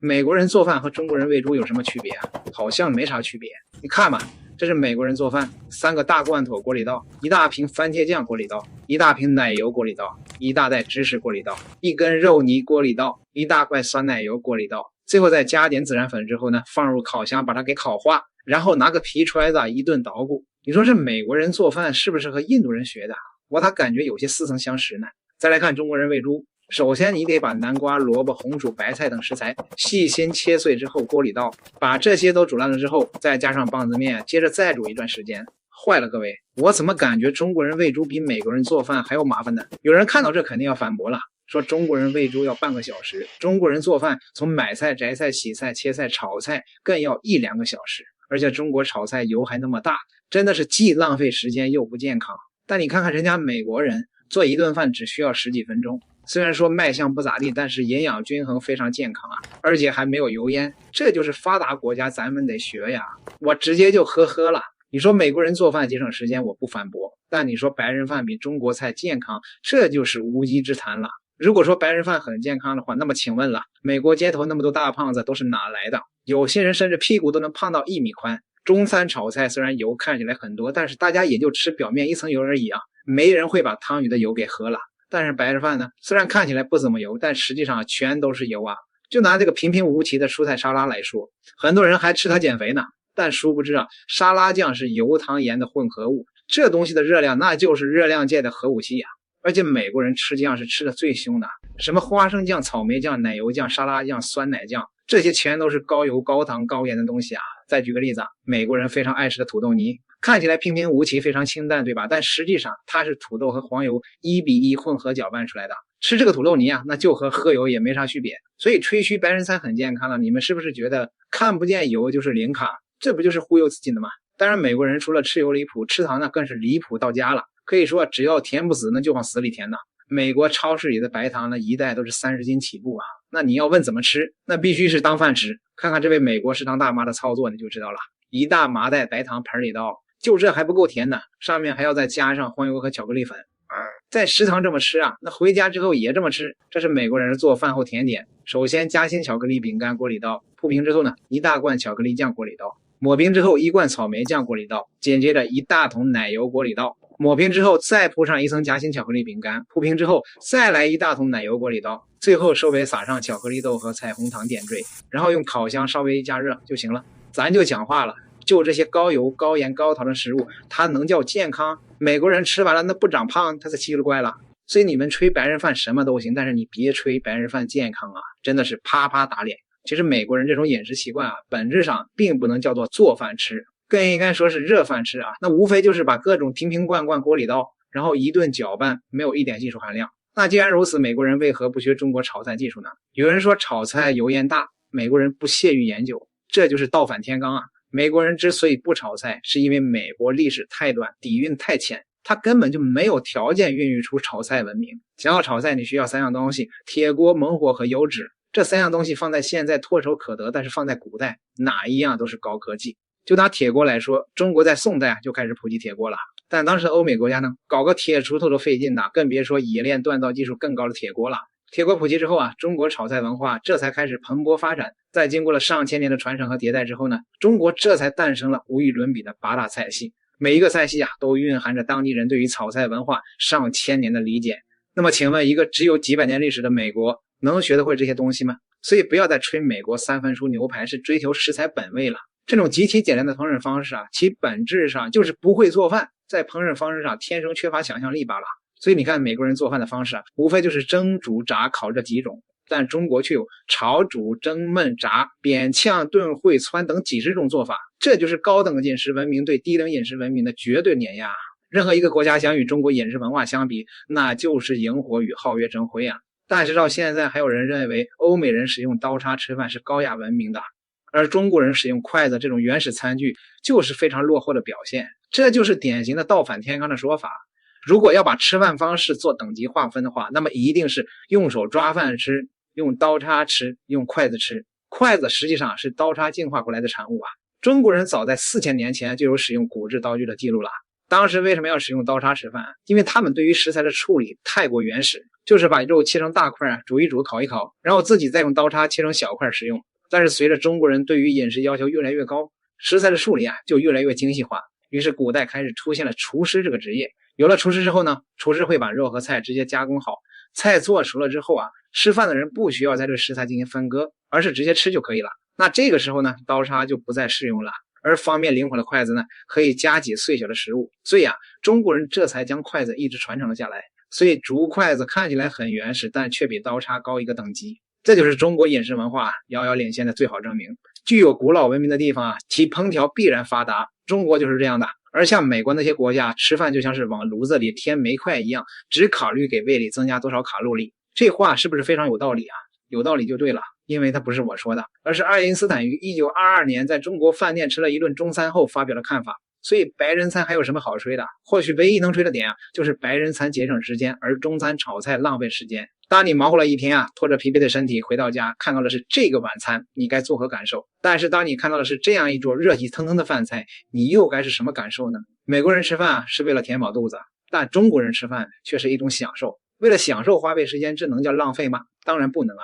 美国人做饭和中国人喂猪有什么区别啊？好像没啥区别。你看嘛，这是美国人做饭，3个大罐头锅里倒，1大瓶番茄酱锅里倒，1大瓶奶油锅里倒，1大袋芝士锅里倒，1根肉泥锅里倒，1大块酸奶油锅里倒，最后再加点孜然粉之后呢，放入烤箱把它给烤化，然后拿个皮揣子一顿捣鼓。你说这美国人做饭是不是和印度人学的？我咋感觉有些似曾相识呢？再来看中国人喂猪，首先你得把南瓜、萝卜、红薯、白菜等食材细心切碎之后锅里倒，把这些都煮烂了之后，再加上棒子面，接着再煮一段时间。坏了各位，我怎么感觉中国人喂猪比美国人做饭还要麻烦呢？有人看到这肯定要反驳了，说中国人喂猪要半个小时，中国人做饭从买菜、摘菜、洗菜、切菜、炒菜更要1-2个小时，而且中国炒菜油还那么大，真的是既浪费时间又不健康。但你看看人家美国人做一顿饭只需要10几分钟，虽然说卖相不咋地，但是营养均衡，非常健康啊，而且还没有油烟，这就是发达国家，咱们得学呀。我直接就呵呵了。你说美国人做饭节省时间，我不反驳，但你说白人饭比中国菜健康，这就是无稽之谈了。如果说白人饭很健康的话，那么请问了，美国街头那么多大胖子都是哪来的？有些人甚至屁股都能胖到1米宽。中餐炒菜虽然油看起来很多，但是大家也就吃表面一层油而已啊，没人会把汤里的油给喝了。但是白人饭呢，虽然看起来不怎么油，但实际上全都是油啊。就拿这个平平无奇的蔬菜沙拉来说，很多人还吃它减肥呢，但殊不知啊，沙拉酱是油糖盐的混合物，这东西的热量那就是热量界的核武器呀。而且美国人吃酱是吃的最凶的，什么花生酱、草莓酱、奶油酱、沙拉酱、酸奶酱，这些全都是高油、高糖、高盐的东西啊。再举个例子啊，美国人非常爱吃的土豆泥，看起来平平无奇，非常清淡，对吧？但实际上它是土豆和黄油1:1混合搅拌出来的。吃这个土豆泥啊，那就和喝油也没啥区别。所以吹嘘白人餐很健康了，你们是不是觉得看不见油就是零卡？这不就是忽悠自己的吗？当然美国人除了吃油离谱，吃糖那更是离谱到家了。可以说只要甜不死，那就往死里甜呢。美国超市里的白糖呢，一袋都是30斤起步啊。那你要问怎么吃，那必须是当饭吃。看看这位美国食堂大妈的操作你就知道了，一大麻袋白糖盆里倒，就这还不够甜呢，上面还要再加上黄油和巧克力粉。在食堂这么吃啊，那回家之后也这么吃。这是美国人做饭后甜点，首先夹心巧克力饼干锅里倒，铺平之后呢，1大罐巧克力酱锅里倒，抹平之后1罐草莓酱锅里倒，紧接着1大桶奶油锅里倒，抹平之后再铺上1层夹心巧克力饼干，铺平之后再来1大桶奶油锅里倒，最后收尾撒上巧克力豆和彩虹糖点缀，然后用烤箱稍微加热就行了。咱就讲话了，就这些高油、高盐、高糖的食物，它能叫健康？美国人吃完了那不长胖，他才奇了怪了。所以你们吹白人饭什么都行，但是你别吹白人饭健康啊，真的是啪啪打脸。其实美国人这种饮食习惯啊，本质上并不能叫做做饭吃，更应该说是热饭吃啊。那无非就是把各种瓶瓶罐罐锅里倒，然后一顿搅拌，没有一点技术含量。那既然如此，美国人为何不学中国炒菜技术呢？有人说炒菜油烟大，美国人不屑于研究，这就是倒反天罡啊。美国人之所以不炒菜，是因为美国历史太短，底蕴太浅，他根本就没有条件孕育出炒菜文明。想要炒菜，你需要3样东西：铁锅、猛火和油脂。这3样东西放在现在唾手可得，但是放在古代，哪一样都是高科技。就拿铁锅来说，中国在宋代就开始普及铁锅了，但当时欧美国家呢，搞个铁锄头都费劲的，更别说冶炼锻造技术更高的铁锅了。铁锅普及之后啊，中国炒菜文化这才开始蓬勃发展。在经过了上千年的传承和迭代之后呢，中国这才诞生了无与伦比的8大菜系。每一个菜系啊，都蕴含着当地人对于炒菜文化上千年的理解。那么请问，一个只有几百年历史的美国能学得会这些东西吗？所以不要再吹美国3分熟牛排是追求食材本味了。这种极其简单的烹饪方式啊，其本质上就是不会做饭，在烹饪方式上天生缺乏想象力罢了。所以你看美国人做饭的方式啊，无非就是蒸、煮、炸、烤这几种，但中国却有炒、煮、蒸、焖、炸、煸、炝、炖、烩、汆等几十种做法。这就是高等饮食文明对低等饮食文明的绝对碾压。任何一个国家想与中国饮食文化相比，那就是萤火与皓月争辉啊。但是到现在还有人认为欧美人使用刀叉吃饭是高雅文明的，而中国人使用筷子这种原始餐具就是非常落后的表现。这就是典型的倒反天罡的说法。如果要把吃饭方式做等级划分的话，那么一定是用手抓饭吃，用刀叉吃，用筷子吃。筷子实际上是刀叉进化过来的产物啊。中国人早在4000年前就有使用骨质刀具的记录了。当时为什么要使用刀叉吃饭？因为他们对于食材的处理太过原始，就是把肉切成大块煮一煮烤一烤，然后自己再用刀叉切成小块食用。但是随着中国人对于饮食要求越来越高，食材的处理就越来越精细化，于是古代开始出现了厨师这个职业。有了厨师之后呢，厨师会把肉和菜直接加工好，菜做熟了之后吃饭的人不需要在这食材进行分割，而是直接吃就可以了。那这个时候呢，刀叉就不再适用了，而方便灵活的筷子呢，可以夹挤碎小的食物。所以中国人这才将筷子一直传承了下来。所以竹筷子看起来很原始，但却比刀叉高一个等级。这就是中国饮食文化遥遥领先的最好证明。具有古老文明的地方其烹调必然发达，中国就是这样的。而像美国那些国家，吃饭就像是往炉子里添煤块一样，只考虑给胃里增加多少卡路里。这话是不是非常有道理有道理就对了，因为它不是我说的，而是爱因斯坦于1922年在中国饭店吃了一顿中餐后发表的看法。所以白人餐还有什么好吹的？或许唯一能吹的点就是白人餐节省时间，而中餐炒菜浪费时间。当你忙活了一天拖着疲惫的身体回到家，看到的是这个晚餐，你该作何感受？但是当你看到的是这样一桌热气腾腾的饭菜，你又该是什么感受呢？美国人吃饭是为了填饱肚子，但中国人吃饭却是一种享受。为了享受花费时间，这能叫浪费吗？当然不能